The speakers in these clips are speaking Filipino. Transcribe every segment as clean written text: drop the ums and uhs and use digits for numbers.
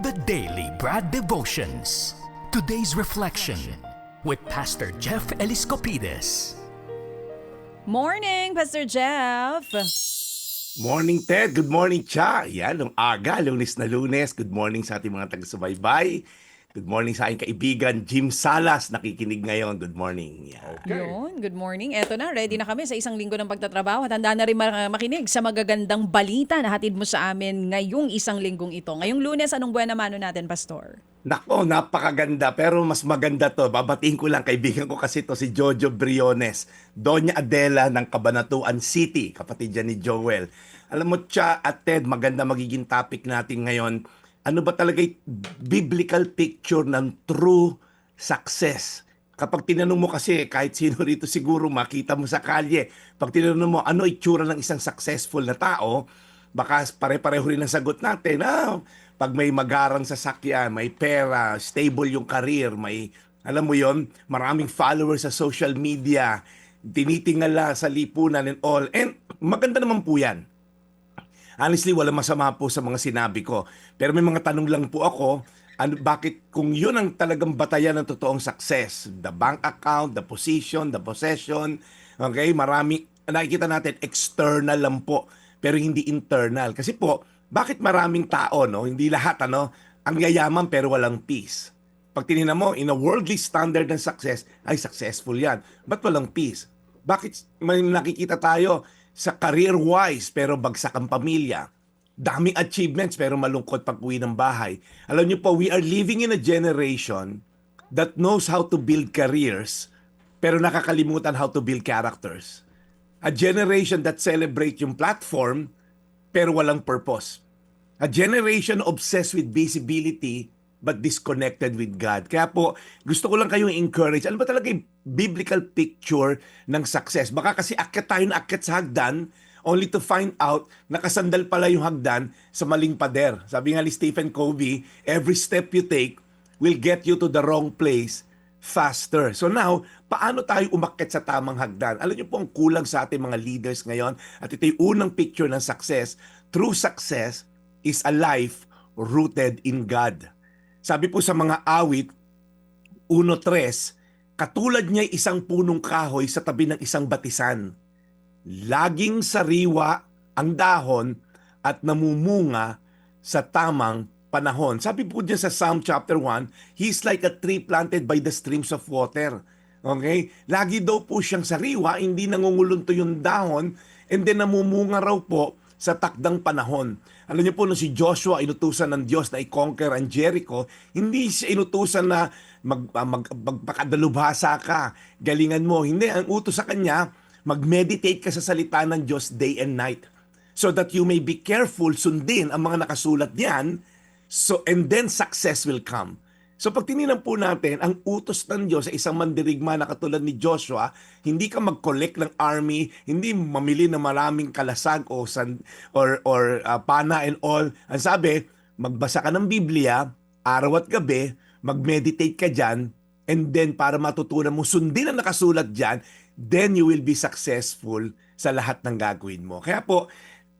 The Daily Brad Devotions. Today's reflection with Pastor Jeff Eliscopides. Morning, Pastor Jeff. Morning, Ted. Good morning, Cha. Yan, nung aga, Lunes na Lunes. Good morning sa ating mga taga-subaybay. Good morning sa aking kaibigan, Jim Salas, nakikinig ngayon. Good morning. Yan. Yun, good morning. Eto na, ready na kami sa isang linggo ng pagtatrabaho. At handa na rin makinig sa magagandang balita na hatid mo sa amin ngayong isang linggong ito. Ngayong Lunes, anong buwan naman natin, Pastor? Nako, napakaganda. Pero mas maganda to. Babatiin ko lang, kaibigan ko kasi to si Jojo Briones, Doña Adela ng Cabanatuan City, kapatid niya ni Joel. Alam mo, Cha at Ted, maganda magiging topic natin ngayon. Ano ba talaga yung biblical picture ng true success? Kapag tinanong mo kasi, kahit sino rito siguro makita mo sa kalye, pag tinanong mo ano itsura ng isang successful na tao, baka pare-pareho rin ang sagot natin. Pag may magarang sasakyan, may pera, stable yung career, may, alam mo yon, maraming followers sa social media, tinitingala sa lipunan and all. And maganda naman po yan. Honestly, wala masama po sa mga sinabi ko. Pero may mga tanong lang po ako, bakit kung yun ang talagang batayan ng totoong success, the bank account, the position, the possession, okay, marami, nakikita natin, external lang po, pero hindi internal. Kasi po, bakit maraming tao, no? Hindi lahat, ang yayaman pero walang peace. Pag tinignan mo, in a worldly standard ng success, ay successful yan. Ba't walang peace? Bakit may nakikita tayo sa career-wise pero bagsak ang pamilya? Daming achievements pero malungkot pag-uwi ng bahay. Alam niyo po, we are living in a generation that knows how to build careers pero nakakalimutan how to build characters. A generation that celebrate yung platform pero walang purpose. A generation obsessed with visibility but disconnected with God. Kaya po, gusto ko lang kayong encourage. Ano ba talaga yung biblical picture ng success? Baka kasi akyat tayo na akyat sa hagdan only to find out nakasandal pala yung hagdan sa maling pader. Sabi nga ni Stephen Covey, every step you take will get you to the wrong place faster. So now, paano tayo umakyat sa tamang hagdan? Alam niyo po ang kulang sa ating mga leaders ngayon at ito yung unang picture ng success. True success is a life rooted in God. Sabi po sa mga awit 1:3, katulad niya isang punong kahoy sa tabi ng isang batisan. Laging sariwa ang dahon at namumunga sa tamang panahon. Sabi po diyan sa Psalm chapter 1, he's like a tree planted by the streams of water. Okay? Lagi daw po siyang sariwa, hindi nangungulunto yung dahon, and then namumunga raw po sa takdang panahon. Alam niyo po, nung si Joshua inutusan ng Diyos na i-conquer ang Jericho, hindi siya inutusan na magpakadalubhasa ka, galingan mo. Hindi, ang utos sa kanya, mag-meditate ka sa salita ng Diyos day and night. So that you may be careful, sundin ang mga nakasulat diyan, and then success will come. So pag tinignan po natin, ang utos ng Diyos sa isang mandirigma na katulad ni Joshua, hindi ka mag-collect ng army, hindi mamili ng maraming kalasag o pana and all. Ang sabi, magbasa ka ng Biblia, araw at gabi, mag-meditate ka dyan, and then para matutunan mo, sundin ang nakasulat dyan, then you will be successful sa lahat ng gagawin mo. Kaya po,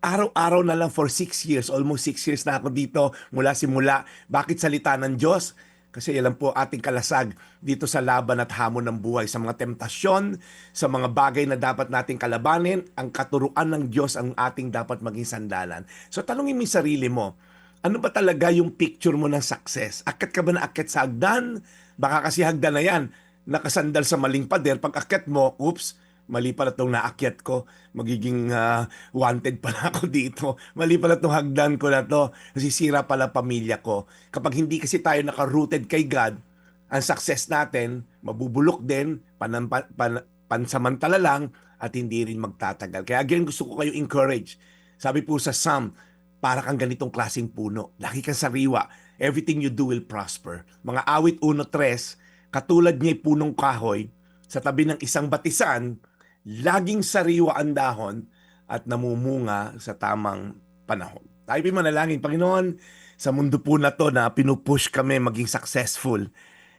araw-araw na lang for 6 years, almost 6 years na ako dito, mula simula. Bakit salita ng Diyos? Kasi yan po ating kalasag dito sa laban at hamon ng buhay, sa mga temptasyon, sa mga bagay na dapat nating kalabanin, ang katuruan ng Diyos ang ating dapat maging sandalan. So tanungin mo yung sarili mo, ano ba talaga yung picture mo ng success? Akyat ka ba na akyat sa hagdan? Baka kasi hagdan na yan, nakasandal sa maling pader. Pag akyat mo, oops, mali pala itong naakyat ko, magiging wanted pala ako dito. Mali pala itong hagdan ko na to, nasisira pala pamilya ko. Kapag hindi kasi tayo naka-rooted kay God, ang success natin, mabubulok din, pansamantala lang, at hindi rin magtatagal. Kaya again, gusto ko kayo encourage. Sabi po sa Psalm, para kang ganitong klaseng puno. Lagi kang sariwa. Everything you do will prosper. Mga awit 1:3, katulad niya'y punong kahoy, sa tabi ng isang batisan, laging sariwa ang dahon at namumunga sa tamang panahon. Tayo po'y manalangin, Panginoon, sa mundo po na to na pinupush kami maging successful.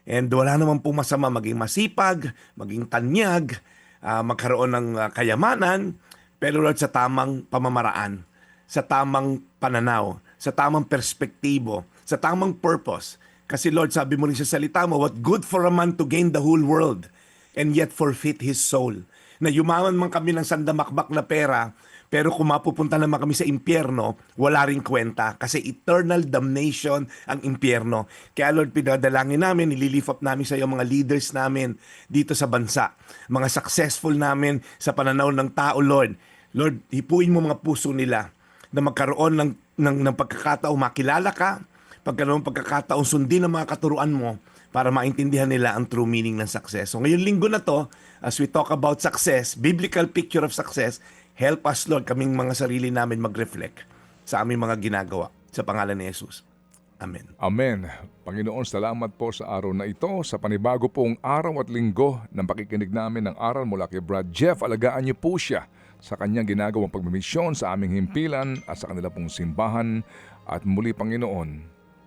And wala naman po masama maging masipag, maging tanyag, magkaroon ng kayamanan, pero Lord, sa tamang pamamaraan, sa tamang pananaw, sa tamang perspektibo, sa tamang purpose. Kasi Lord, sabi mo rin sa salita mo, what good for a man to gain the whole world and yet forfeit his soul. Na yumaman man kami ng sandamakbak na pera, pero kung mapupunta naman kami sa impyerno, wala ring kwenta. Kasi eternal damnation ang impyerno. Kaya Lord, pinadalangin namin, nililift up namin sa iyo mga leaders namin dito sa bansa. Mga successful namin sa pananaw ng tao, Lord. Lord, hipuin mo mga puso nila na magkaroon ng pagkakataong makilala ka, pagkaroon ng pagkakataong sundin ang mga katuruan mo para maintindihan nila ang true meaning ng success. So ngayong linggo na to, as we talk about success, biblical picture of success, help us, Lord, kaming mga sarili namin mag-reflect sa aming mga ginagawa. Sa pangalan ni Jesus. Amen. Amen. Panginoon, salamat po sa araw na ito, sa panibago pong araw at linggo ng pakikinig namin ng aral mula kay Brad Jeff. Alagaan niyo po siya sa kanyang ginagawang pagmimisyon sa aming himpilan at sa kanila pong simbahan. At muli, Panginoon,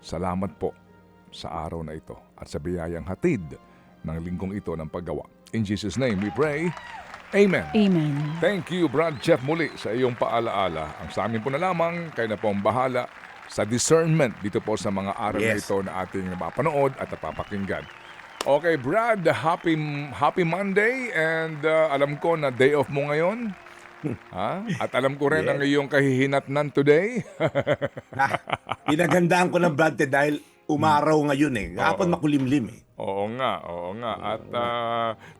salamat po sa araw na ito at sa biyayang hatid ng linggong ito ng paggawa. In Jesus' name we pray. Amen. Amen. Thank you, Brad Jeff, muli sa iyong paalaala. Ang sa amin po na lamang, kayo na po ang bahala sa discernment dito po sa mga aral na Yes. ito na ating mapanood at napapakinggan. Okay, Brad, happy Monday and alam ko na day off mo ngayon. Ha? At alam ko rin ang iyong kahihinatnan today. Pinagandaan ko ng Brad Ted dahil umaraw ngayon eh. Hapon makulimlim eh. Oo nga. At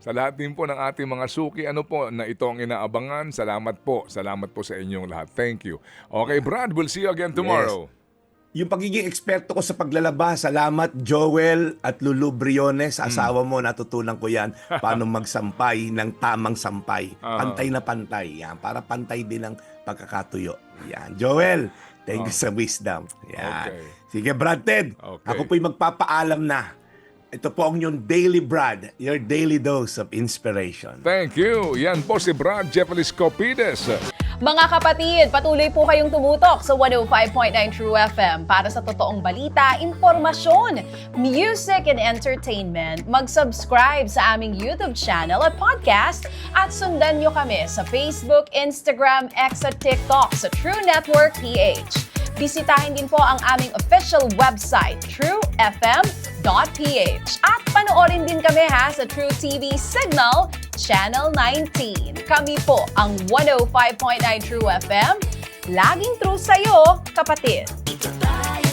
sa lahat din po ng ating mga suki, ano po, na ito ang inaabangan, salamat po sa inyong lahat. Thank you. Okay, Brad, we'll see you again tomorrow. Yung pagiging eksperto ko sa paglalaba, salamat Joel at Lulu Briones, asawa mo, natutunan ko yan, paano magsampay ng tamang sampay. Pantay na pantay. Yan, para pantay din ang pagkakatuyo. Yan. Joel, thank you sa wisdom. Yan. Okay. Sige, Brad Ted, Okay. ako po'y magpapaalam na. Ito po ang inyong Daily Brad, your daily dose of inspiration. Thank you. Yan po si Brad Jeff Eliscopides. Mga kapatid, patuloy po kayong tumutok sa 105.9 True FM para sa totoong balita, impormasyon, music, and entertainment. Mag-subscribe sa aming YouTube channel at podcast at sundan nyo kami sa Facebook, Instagram, X at TikTok sa True Network PH. Bisitahin din po ang aming official website, truefm.ph. At panoorin din kami sa True TV Signal, Channel 19. Kami po ang 105.9 True FM. Laging true sa'yo, kapatid. Ito tayo.